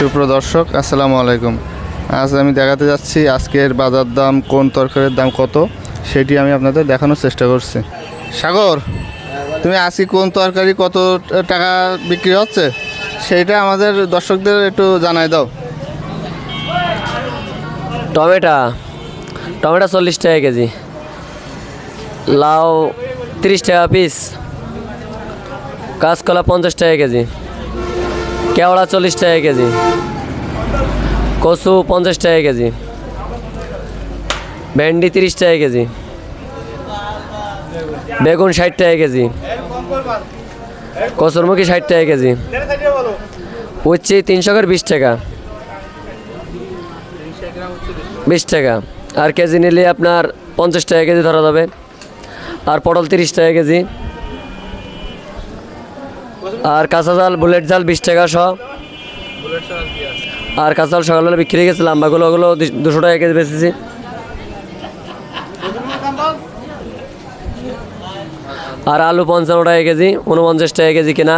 সুপ্রিয় দর্শক আসসালামু আলাইকুম। আজ আমি দেখাতে যাচ্ছি আজকের বাজার দাম, কোন তরকারির দাম কত সেটি আমি আপনাদের দেখানোর চেষ্টা করছি। সাগর, তুমি আজকে কোন তরকারি কত টাকা বিক্রি হচ্ছে সেইটা আমাদের দর্শকদের একটু জানাই দাও। টমেটো 40 টাকা কেজি, লাউ 30 টাকা পিস, কাঁচকলা 50 টাকা কেজি, কেওড়া 40 টাকা কেজি, কচু 50 টাকা কেজি, ভেন্ডি 30 টাকা কেজি, বেগুন 60 টাকা কেজি, কচুরমুখী 60 টাকা কেজি, উচ্ছে 320 টাকা 20 টাকা, আর কেজি নিলে আপনার 50 টাকা কেজি ধরা যাবে। আর পটল 30 টাকা কেজি, আর কাঁচা জাল বুলেট জাল 20 টাকা শ। আর কাঁচা জাল সকালবেলা বিক্রি হয়ে গেছে, লাম্বাগুলো ওগুলো 200 টাকা কেজি বেচেছি। আর আলু 55 টাকা কেজি, 49 টাকা কেজি কেনা।